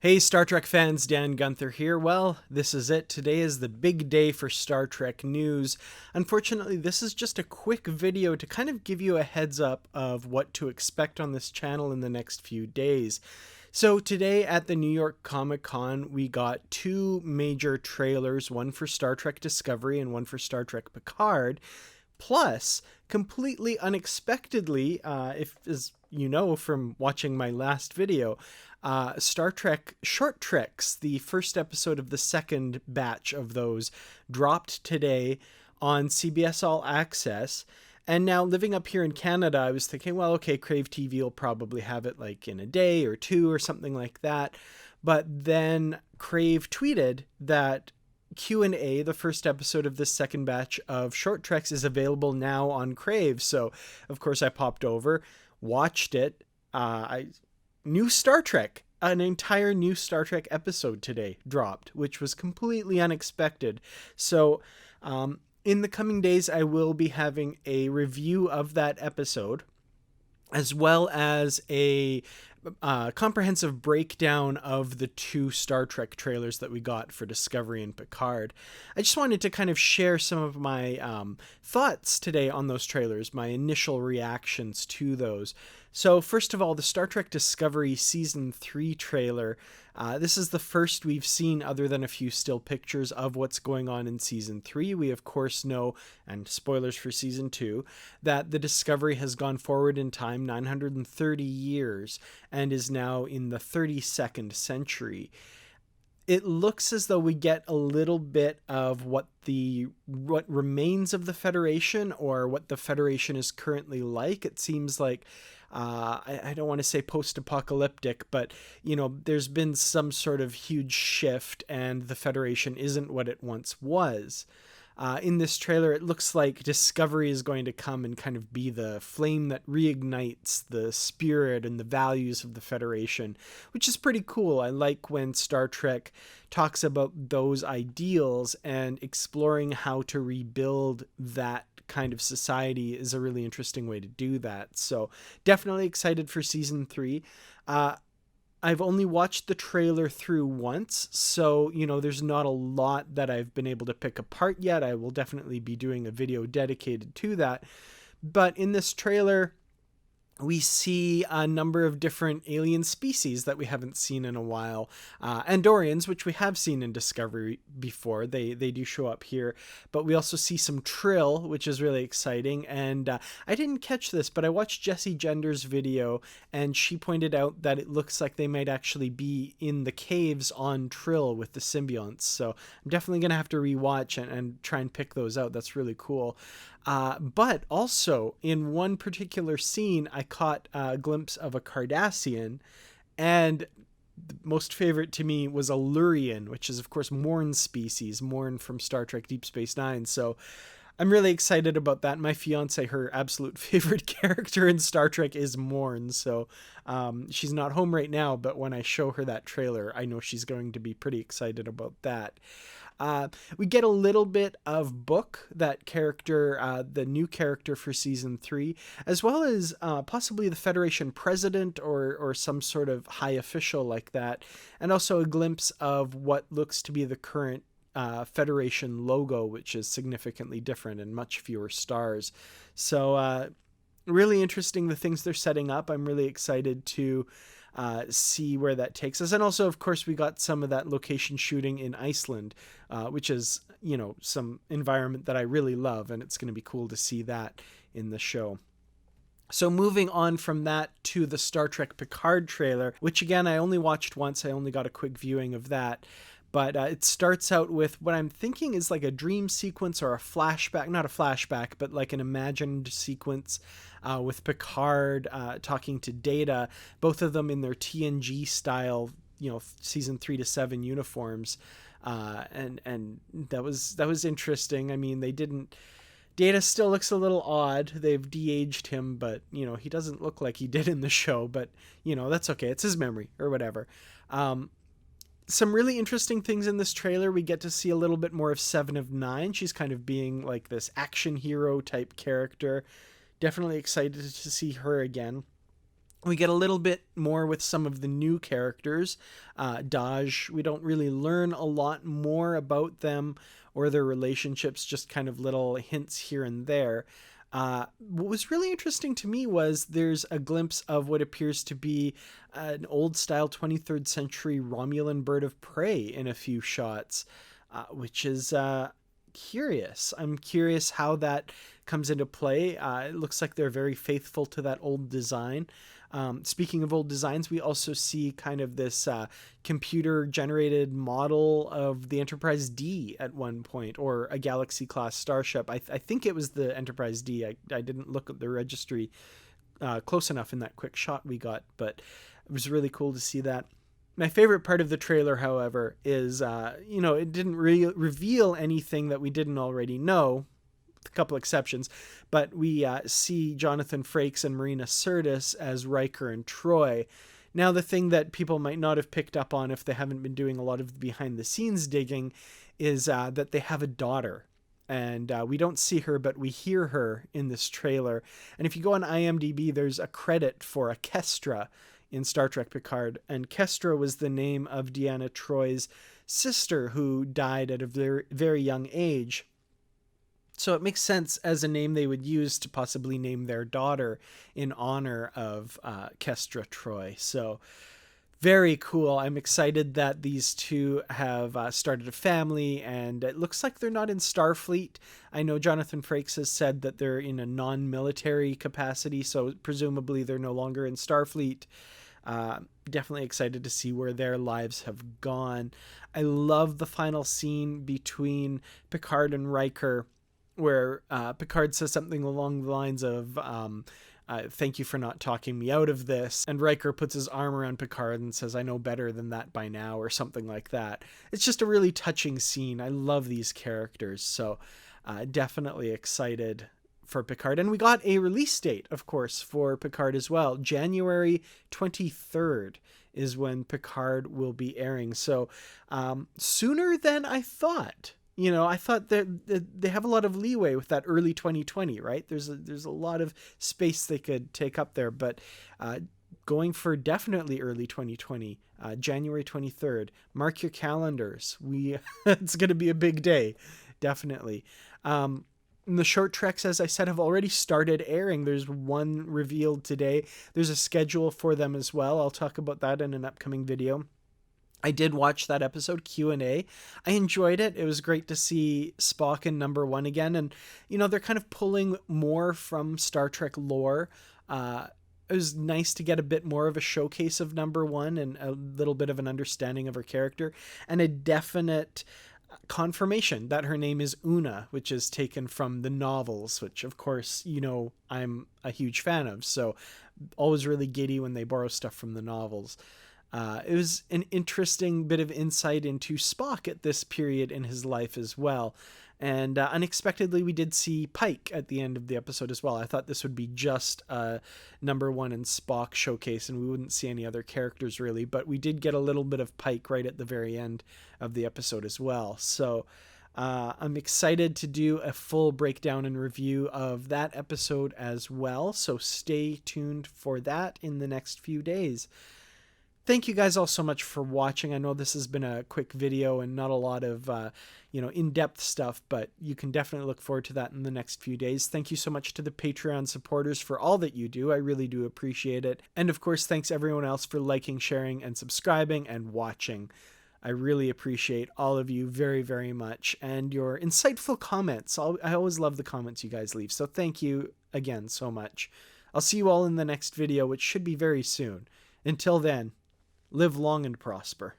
Hey Star Trek fans, Dan Gunther here. Well, this is it. Today is the big day for Star Trek news. Unfortunately, this is just a quick video to kind of give you a heads up of what to expect on this channel in the next few days. So today at the New York Comic Con, we got two major trailers, one for Star Trek Discovery and one for Star Trek Picard. Plus, completely unexpectedly, if as you know from watching my last video, Star Trek Short Treks, the first episode of the second batch of those, dropped today on CBS All Access. And now living up here in Canada, I was thinking, well, okay, Crave TV will probably have it like in a day or two or something like that. But then Crave tweeted that Q&A, the first episode of this second batch of Short Treks, is available now on Crave. So, of course, I popped over, watched it. New Star Trek, an entire new Star Trek episode today dropped, which was completely unexpected. So, in the coming days, I will be having a review of that episode, as well as a comprehensive breakdown of the two Star Trek trailers that we got for Discovery and Picard. I just wanted to kind of share some of my thoughts today on those trailers, my initial reactions to those. So first of all, the Star Trek Discovery Season 3 trailer. This is the first we've seen, other than a few still pictures, of what's going on in Season 3. We, of course, know, and spoilers for Season 2, that the Discovery has gone forward in time 930 years and is now in the 32nd century. It looks as though we get a little bit of what remains of the Federation, or what the Federation is currently like. It seems like I don't want to say post-apocalyptic, but, you know, there's been some sort of huge shift and the Federation isn't what it once was. In this trailer, it looks like Discovery is going to come and kind of be the flame that reignites the spirit and the values of the Federation, which is pretty cool. I like when Star Trek talks about those ideals, and exploring how to rebuild that kind of society is a really interesting way to do that. So definitely excited for Season 3. I've only watched the trailer through once, so, you know, there's not a lot that I've been able to pick apart yet. I will definitely be doing a video dedicated to that. But in this trailer, we see a number of different alien species that we haven't seen in a while. Andorians, which we have seen in Discovery before, they do show up here. But we also see some Trill, which is really exciting. And I didn't catch this, but I watched Jessie Gender's video, and she pointed out that it looks like they might actually be in the caves on Trill with the symbionts. So I'm definitely going to have to rewatch and try and pick those out. That's really cool. But also, in one particular scene, I caught a glimpse of a Cardassian, and the most favorite to me was a Lurian, which is, of course, Morn's species, Morn from Star Trek Deep Space Nine. So I'm really excited about that. My fiance, her absolute favorite character in Star Trek is Morn. So she's not home right now, but when I show her that trailer, I know she's going to be pretty excited about that. We get a little bit of Book, that character, the new character for Season 3, as well as possibly the Federation president or some sort of high official like that, and also a glimpse of what looks to be the current Federation logo, which is significantly different and much fewer stars. So really interesting, the things they're setting up. I'm really excited to see where that takes us. And also, of course, we got some of that location shooting in Iceland, which is, you know, some environment that I really love, and it's going to be cool to see that in the show. So moving on from that to the Star Trek Picard trailer, which again, I only watched once. I only got a quick viewing of that. But it starts out with what I'm thinking is like a dream sequence or a flashback, not a flashback, but like an imagined sequence with Picard talking to Data, both of them in their TNG style, you know, Season 3 to 7 uniforms. And that was interesting. I mean, Data still looks a little odd. They've de-aged him, but, you know, he doesn't look like he did in the show, but, you know, that's okay. It's his memory or whatever. Some really interesting things in this trailer. We get to see a little bit more of Seven of Nine. She's kind of being like this action hero type character. Definitely excited to see her again. We get a little bit more with some of the new characters. Daj, we don't really learn a lot more about them or their relationships, just kind of little hints here and there. What was really interesting to me was there's a glimpse of what appears to be an old-style 23rd century Romulan bird of prey in a few shots, which is curious. I'm curious how that comes into play. It looks like they're very faithful to that old design. Speaking of old designs, we also see kind of this computer-generated model of the Enterprise D at one point, or a Galaxy-class starship. I think it was the Enterprise D. I didn't look at the registry close enough in that quick shot we got, but it was really cool to see that. My favorite part of the trailer, however, is, it didn't reveal anything that we didn't already know, a couple exceptions, but we see Jonathan Frakes and Marina Sirtis as Riker and Troy. Now, the thing that people might not have picked up on if they haven't been doing a lot of behind-the-scenes digging is that they have a daughter. And we don't see her, but we hear her in this trailer. And if you go on IMDb, there's a credit for a Kestra in Star Trek Picard. And Kestra was the name of Deanna Troy's sister, who died at a very, very young age. So it makes sense as a name they would use to possibly name their daughter in honor of Kestra Troy. So very cool. I'm excited that these two have started a family, and it looks like they're not in Starfleet. I know Jonathan Frakes has said that they're in a non-military capacity, so presumably they're no longer in Starfleet. Definitely excited to see where their lives have gone. I love the final scene between Picard and Riker, where Picard says something along the lines of, thank you for not talking me out of this. And Riker puts his arm around Picard and says, I know better than that by now, or something like that. It's just a really touching scene. I love these characters. So definitely excited for Picard. And we got a release date, of course, for Picard as well. January 23rd is when Picard will be airing. So sooner than I thought. I thought that they have a lot of leeway with that early 2020, right? There's a lot of space they could take up there, but going for definitely early 2020, January 23rd. Mark your calendars. It's going to be a big day, definitely. The short treks, as I said, have already started airing. There's one revealed today. There's a schedule for them as well. I'll talk about that in an upcoming video. I did watch that episode, Q&A. I enjoyed it. It was great to see Spock in number one again. And, they're kind of pulling more from Star Trek lore. It was nice to get a bit more of a showcase of number one and a little bit of an understanding of her character, and a definite confirmation that her name is Una, which is taken from the novels, which, of course, I'm a huge fan of. So always really giddy when they borrow stuff from the novels. It was an interesting bit of insight into Spock at this period in his life as well. And unexpectedly, we did see Pike at the end of the episode as well. I thought this would be just a number one and Spock showcase, and we wouldn't see any other characters really. But we did get a little bit of Pike right at the very end of the episode as well. So I'm excited to do a full breakdown and review of that episode as well. So stay tuned for that in the next few days. Thank you guys all so much for watching. I know this has been a quick video and not a lot of, in-depth stuff, but you can definitely look forward to that in the next few days. Thank you so much to the Patreon supporters for all that you do. I really do appreciate it. And of course, thanks everyone else for liking, sharing, and subscribing and watching. I really appreciate all of you very, very much. And your insightful comments. I always love the comments you guys leave. So thank you again so much. I'll see you all in the next video, which should be very soon. Until then, live long and prosper.